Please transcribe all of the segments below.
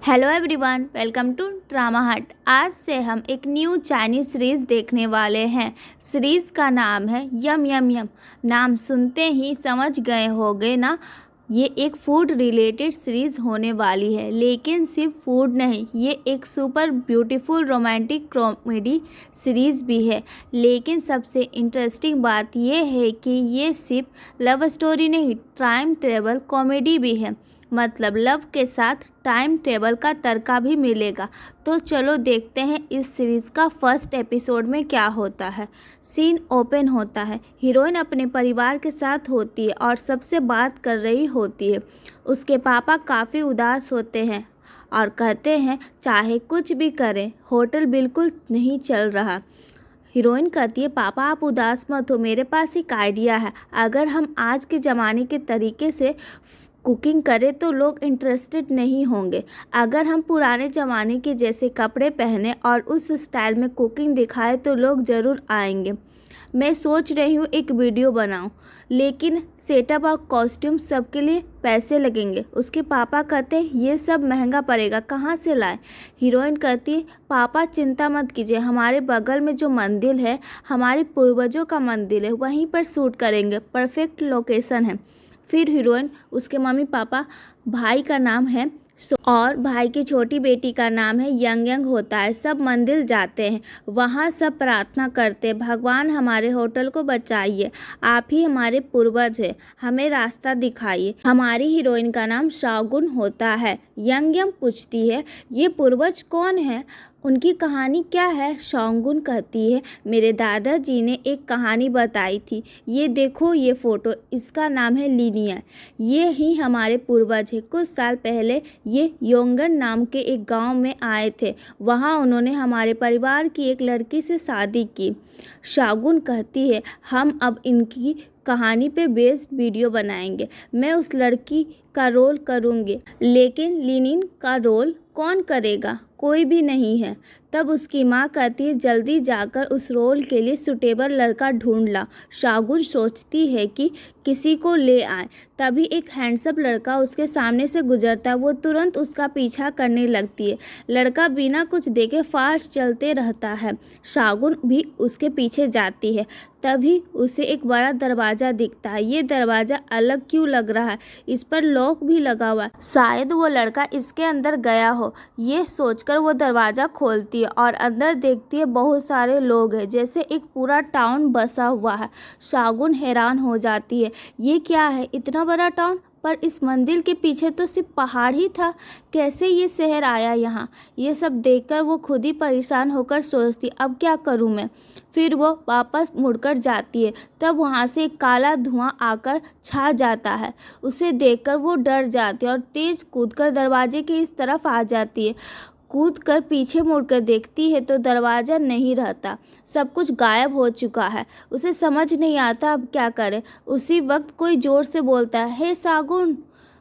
Hello everyone, welcome to Drama Hut. आज से हम एक न्यू चाइनीज़ सीरीज़ देखने वाले हैं। सीरीज़ का नाम है यम यम यम। नाम सुनते ही समझ गए होंगे ना, ये एक फूड रिलेटेड सीरीज़ होने वाली है। लेकिन सिर्फ फूड नहीं, ये एक super beautiful romantic comedy series भी है। लेकिन सबसे इंटरेस्टिंग बात ये है कि ये सिर्फ लव स्टोरी नहीं, टाइम ट्रेवल कॉमेडी भी है। मतलब लव के साथ टाइम ट्रेवल का तड़का भी मिलेगा। तो चलो देखते हैं इस सीरीज़ का फर्स्ट एपिसोड में क्या होता है। सीन ओपन होता है, हीरोइन अपने परिवार के साथ होती है और सबसे बात कर रही होती है। उसके पापा काफ़ी उदास होते हैं और कहते हैं चाहे कुछ भी करें होटल बिल्कुल नहीं चल रहा। हीरोइन कहती है पापा आप उदास मत हो, मेरे पास एक आइडिया है। अगर हम आज के ज़माने के तरीके से कुकिंग करें तो लोग इंटरेस्टेड नहीं होंगे। अगर हम पुराने ज़माने के जैसे कपड़े पहने और उस स्टाइल में कुकिंग दिखाएं तो लोग ज़रूर आएंगे। मैं सोच रही हूँ एक वीडियो बनाऊँ, लेकिन सेटअप और कॉस्ट्यूम सबके लिए पैसे लगेंगे। उसके पापा कहते हैं ये सब महंगा पड़ेगा, कहाँ से लाएं। हीरोइन कहती है पापा चिंता मत कीजिए, हमारे बगल में जो मंदिर है हमारे पूर्वजों का मंदिर है, वहीं पर शूट करेंगे, परफेक्ट लोकेशन है। फिर हीरोइन, उसके मम्मी पापा, भाई का नाम है और भाई की छोटी बेटी का नाम है यंग यंग होता है। सब मंदिर जाते हैं, वहाँ सब प्रार्थना करते हैं भगवान हमारे होटल को बचाइए, आप ही हमारे पूर्वज हैं, हमें रास्ता दिखाइए। हमारी हीरोइन का नाम शाओगुन होता है। यंग यंग पूछती है ये पूर्वज कौन है, उनकी कहानी क्या है। शाओगुन कहती है मेरे दादाजी ने एक कहानी बताई थी, ये देखो ये फ़ोटो, इसका नाम है लिनिया, ये ही हमारे पूर्वज है। कुछ साल पहले ये योंगन नाम के एक गांव में आए थे, वहां उन्होंने हमारे परिवार की एक लड़की से शादी की। शाओगुन कहती है हम अब इनकी कहानी पे बेस्ड वीडियो बनाएंगे, मैं उस लड़की का रोल करूँगी, लेकिन लिनिन का रोल कौन करेगा, कोई भी नहीं है। तब उसकी माँ कहती है जल्दी जाकर उस रोल के लिए सुटेबल लड़का ढूंढ ला। शाओगुन सोचती है कि किसी को ले आए, तभी एक हैंडसम लड़का उसके सामने से गुजरता है। वो तुरंत उसका पीछा करने लगती है। लड़का बिना कुछ देखे फास्ट चलते रहता है, शाओगुन भी उसके पीछे जाती है। तभी उसे एक बड़ा दरवाज़ा दिखता है। ये दरवाज़ा अलग क्यों लग रहा है, इस पर लॉक भी लगा हुआ है, शायद वो लड़का इसके अंदर गया हो। ये सोचकर वो दरवाज़ा खोलती है और अंदर देखती है बहुत सारे लोग हैं, जैसे एक पूरा टाउन बसा हुआ है। शाओगुन हैरान हो जाती है ये क्या है, इतना बड़ा टाउन, पर इस मंदिर के पीछे तो सिर्फ पहाड़ ही था, कैसे ये शहर आया यहाँ। ये सब देखकर वो खुद ही परेशान होकर सोचती अब क्या करूँ मैं। फिर वो वापस मुड़कर जाती है, तब वहाँ से एक काला धुआं आकर छा जाता है। उसे देखकर वो डर जाती है और तेज कूदकर दरवाजे के इस तरफ आ जाती है। कूद कर पीछे मुड़कर देखती है तो दरवाज़ा नहीं रहता, सब कुछ गायब हो चुका है। उसे समझ नहीं आता अब क्या करे। उसी वक्त कोई ज़ोर से बोलता है हे शाओगुन।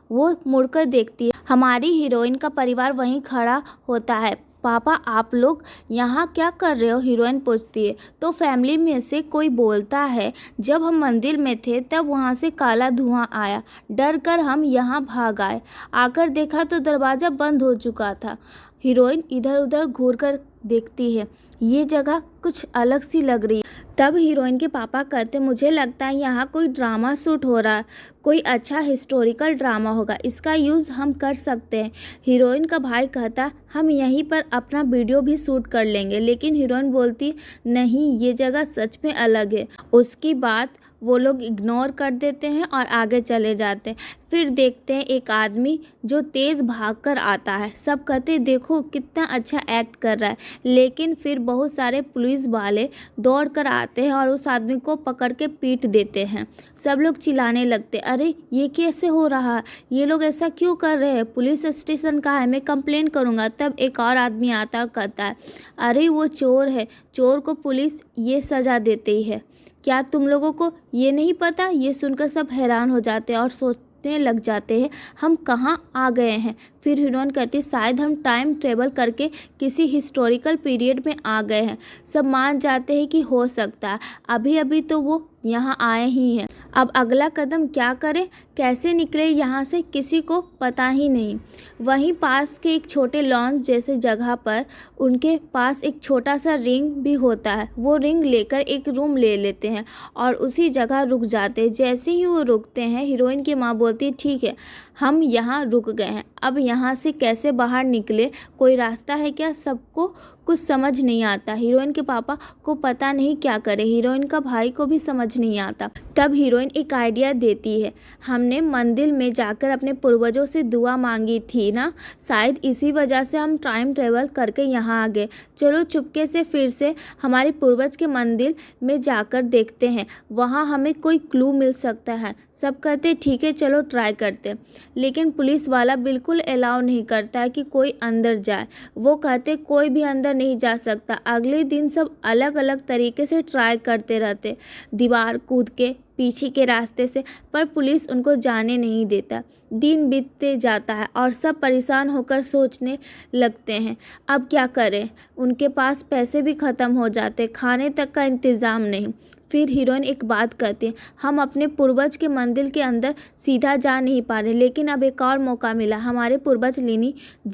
वो मुड़कर देखती है, हमारी हीरोइन का परिवार वहीं खड़ा होता है। पापा आप लोग यहाँ क्या कर रहे हो, हीरोइन पूछती है। तो फैमिली में से कोई बोलता है जब हम मंदिर में थे तब वहाँ से काला धुआं आया, डर कर हम यहाँ भाग आए, आकर देखा तो दरवाज़ा बंद हो चुका था। हीरोइन इधर उधर घूर कर देखती है, ये जगह कुछ अलग सी लग रही है। तब हीरोइन के पापा कहते मुझे लगता है यहाँ कोई ड्रामा शूट हो रहा है, कोई अच्छा हिस्टोरिकल ड्रामा होगा, इसका यूज़ हम कर सकते हैं। हीरोइन का भाई कहता हम यहीं पर अपना वीडियो भी शूट कर लेंगे, लेकिन हीरोइन बोलती नहीं ये जगह सच में अलग है। उसकी बात वो लोग इग्नोर कर देते हैं और आगे चले जाते हैं। फिर देखते हैं एक आदमी जो तेज़ भागकर आता है, सब कहते देखो कितना अच्छा एक्ट कर रहा है। लेकिन फिर बहुत सारे पुलिस वाले दौड़ कर आते हैं और उस आदमी को पकड़ के पीट देते हैं। सब लोग चिल्लाने लगते अरे ये कैसे हो रहा है, ये लोग ऐसा क्यों कर रहे हैं, पुलिस स्टेशन कहाँ है, मैं कंप्लेन करूँगा। तब एक और आदमी आता और कहता है अरे वो चोर है, चोर को पुलिस ये सज़ा देती है, क्या तुम लोगों को ये नहीं पता। ये सुनकर सब हैरान हो जाते हैं और सोचने लग जाते हैं हम कहाँ आ गए हैं। फिर हीरोइन कहती शायद हम टाइम ट्रेवल करके किसी हिस्टोरिकल पीरियड में आ गए हैं। सब मान जाते हैं कि हो सकता है, अभी अभी तो वो यहाँ आए ही हैं। अब अगला कदम क्या करें, कैसे निकले यहाँ से, किसी को पता ही नहीं। वहीं पास के एक छोटे लॉन्च जैसे जगह पर उनके पास एक छोटा सा रिंग भी होता है। वो रिंग लेकर एक रूम ले लेते हैं और उसी जगह रुक जाते हैं। जैसे ही वो रुकते हैं, हीरोइन की माँ बोलती है, ठीक है हम यहाँ रुक गए हैं, अब यहाँ से कैसे बाहर निकले, कोई रास्ता है क्या। सबको कुछ समझ नहीं आता। हीरोइन के पापा को पता नहीं क्या करे, हीरोइन का भाई को भी समझ नहीं आता। तब हीरोइन एक आइडिया देती है, हमने मंदिर में जाकर अपने पूर्वजों से दुआ मांगी थी ना, शायद इसी वजह से हम टाइम ट्रेवल करके यहाँ आ गए। चलो चुपके से फिर से हमारे पूर्वज के मंदिर में जाकर देखते हैं, वहाँ हमें कोई क्लू मिल सकता है। सब कहते ठीक है चलो ट्राई करते, लेकिन पुलिस वाला बिल्कुल अलाउ नहीं करता है कि कोई अंदर जाए। वो कहते कोई भी अंदर नहीं जा सकता। अगले दिन सब अलग अलग तरीके से ट्राई करते रहते, दीवार कूद के, पीछे के रास्ते से, पर पुलिस उनको जाने नहीं देता। दिन बीतते जाता है और सब परेशान होकर सोचने लगते हैं अब क्या करें। उनके पास पैसे भी ख़त्म हो जाते, खाने तक का इंतज़ाम नहीं। फिर हीरोइन एक बात कहती है, हम अपने पूर्वज के मंदिर के अंदर सीधा जा नहीं पा रहे, लेकिन अब एक और मौका मिला, हमारे पूर्वज लिनी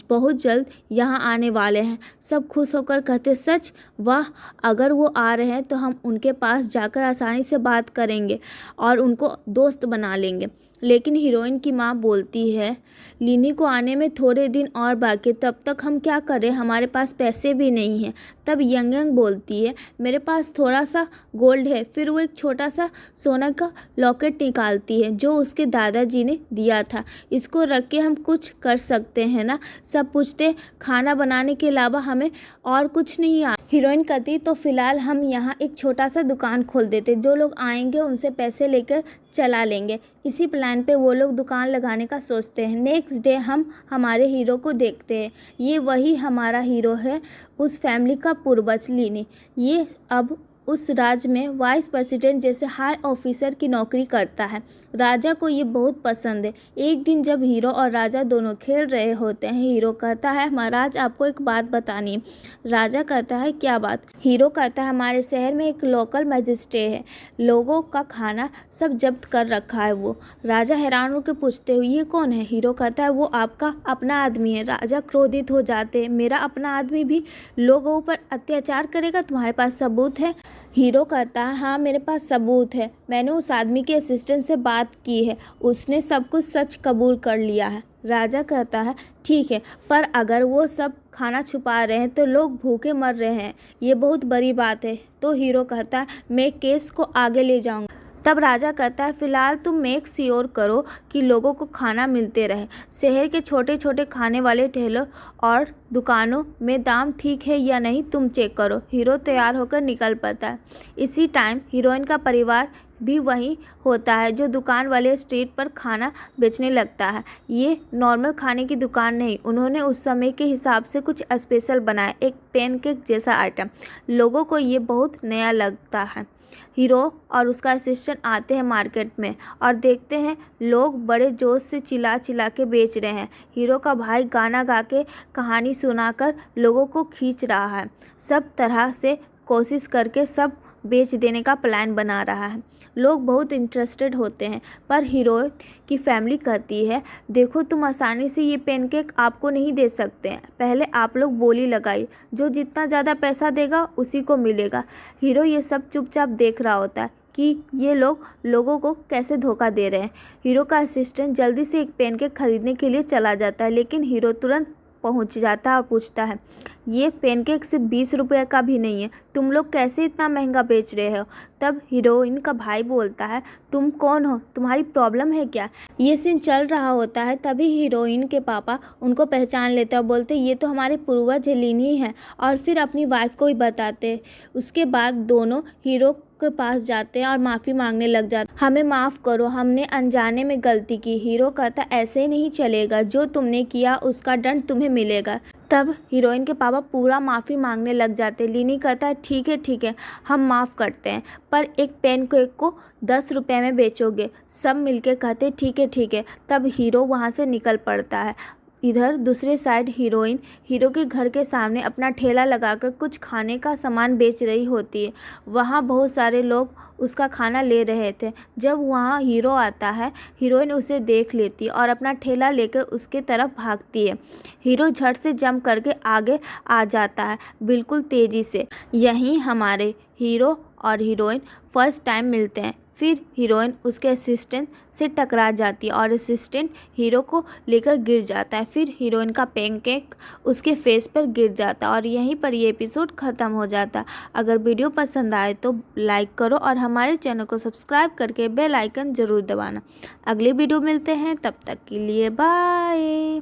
बहुत जल्द यहाँ आने वाले हैं। सब खुश होकर कहते सच, वाह, अगर वो आ रहे हैं तो हम उनके पास जाकर आसानी से बात करेंगे और उनको दोस्त बना लेंगे। लेकिन हीरोइन की माँ बोलती है, लिनी को आने में थोड़े दिन और बाकी, तब तक हम क्या करें, हमारे पास पैसे भी नहीं हैं। तब यंग यंग बोलती है, मेरे पास थोड़ा सा गोल्ड है। फिर वो एक छोटा सा सोना का लॉकेट निकालती है जो उसके दादाजी ने दिया था, इसको रख के हम कुछ कर सकते हैं ना। सब पूछते खाना बनाने के अलावा हमें और कुछ नहीं आता। हीरोइन कहती तो फिलहाल हम यहाँ एक छोटा सा दुकान खोल देते, जो लोग आएंगे उनसे पैसे लेकर चला लेंगे। इसी प्लान पे वो लोग दुकान लगाने का सोचते हैं। नेक्स्ट डे हम हमारे हीरो को देखते हैं। ये वही हमारा हीरो है, उस फैमिली का पूर्वज लिनी। ये अब उस राज्य में वाइस प्रेसिडेंट जैसे हाई ऑफिसर की नौकरी करता है। राजा को ये बहुत पसंद है। एक दिन जब हीरो और राजा दोनों खेल रहे होते हैं, हीरो कहता है, महाराज आपको एक बात बतानी है। राजा कहता है क्या बात। हीरो कहता है, हमारे शहर में एक लोकल मजिस्ट्रेट है, लोगों का खाना सब जब्त कर रखा है वो। राजा हैरान होकर पूछते हुए, ये कौन है। हीरो कहता है, वो आपका अपना आदमी है। राजा क्रोधित हो जाते हैं, मेरा अपना आदमी भी लोगों पर अत्याचार करेगा, तुम्हारे पास सबूत है। हीरो कहता है, हाँ मेरे पास सबूत है, मैंने उस आदमी के असिस्टेंट से बात की है, उसने सब कुछ सच कबूल कर लिया है। राजा कहता है ठीक है, पर अगर वो सब खाना छुपा रहे हैं तो लोग भूखे मर रहे हैं, ये बहुत बड़ी बात है। तो हीरो कहता है, मैं केस को आगे ले जाऊंगा। तब राजा कहता है, फिलहाल तुम मेक श्योर करो कि लोगों को खाना मिलते रहे। शहर के छोटे छोटे खाने वाले ठेलों और दुकानों में दाम ठीक है या नहीं तुम चेक करो। हीरो तैयार होकर निकल पड़ता है। इसी टाइम हीरोइन का परिवार भी वही होता है, जो दुकान वाले स्ट्रीट पर खाना बेचने लगता है। ये नॉर्मल खाने की दुकान नहीं, उन्होंने उस समय के हिसाब से कुछ स्पेशल बनाया, एक पैनकेक जैसा आइटम। लोगों को ये बहुत नया लगता है। हीरो और उसका असिस्टेंट आते हैं मार्केट में और देखते हैं लोग बड़े जोश से चिल्ला चिल्ला के बेच रहे हैं। हीरो का भाई गाना गा के कहानी सुनाकर लोगों को खींच रहा है। सब तरह से कोशिश करके सब बेच देने का प्लान बना रहा है। लोग बहुत इंटरेस्टेड होते हैं, पर हीरोइन की फैमिली कहती है, देखो तुम आसानी से ये पैनकेक आपको नहीं दे सकते हैं, पहले आप लोग बोली लगाई, जो जितना ज़्यादा पैसा देगा उसी को मिलेगा। हीरो ये सब चुपचाप देख रहा होता है कि ये लोग लोगों को कैसे धोखा दे रहे हैं। हीरो का असिस्टेंट जल्दी से एक पैनकेक खरीदने के लिए चला जाता है, लेकिन हीरो तुरंत पहुंच जाता है और पूछता है, ये पैनकेक सिर्फ 20 रुपये का भी नहीं है, तुम लोग कैसे इतना महंगा बेच रहे हो। तब हीरोइन का भाई बोलता है, तुम कौन हो, तुम्हारी प्रॉब्लम है क्या। ये सीन चल रहा होता है, तभी हीरोइन के पापा उनको पहचान लेते हैं और बोलते ये तो हमारे पूर्वज लिनी है, और फिर अपनी वाइफ को भी बताते। उसके बाद दोनों हीरो के पास जाते हैं और माफ़ी मांगने लग जाते, हमें माफ़ करो, हमने अनजाने में गलती की। हीरो कहता ऐसे नहीं चलेगा, जो तुमने किया उसका दंड तुम्हें मिलेगा। तब हीरोइन के पापा पूरा माफ़ी मांगने लग जाते। लिनी कहता है ठीक है हम माफ़ करते हैं, पर एक पैनकेक को 10 रुपये में बेचोगे। सब मिलके कहते ठीक है। तब हीरो वहाँ से निकल पड़ता है। इधर दूसरे साइड हीरोइन हीरो के घर के सामने अपना ठेला लगाकर कुछ खाने का सामान बेच रही होती है। वहाँ बहुत सारे लोग उसका खाना ले रहे थे। जब वहाँ हीरो आता है, हीरोइन उसे देख लेती है और अपना ठेला लेकर उसके तरफ भागती है। हीरो झट से जंप करके आगे आ जाता है, बिल्कुल तेज़ी से। यहीं हमारे हीरो और हीरोइन फर्स्ट टाइम मिलते हैं। फिर हीरोइन उसके असिस्टेंट से टकरा जाती है और असिस्टेंट हीरो को लेकर गिर जाता है। फिर हीरोइन का पैनकेक उसके फेस पर गिर जाता है और यहीं पर ये एपिसोड ख़त्म हो जाता है। अगर वीडियो पसंद आए तो लाइक करो और हमारे चैनल को सब्सक्राइब करके बेल आइकन ज़रूर दबाना। अगले वीडियो मिलते हैं, तब तक के लिए बाय।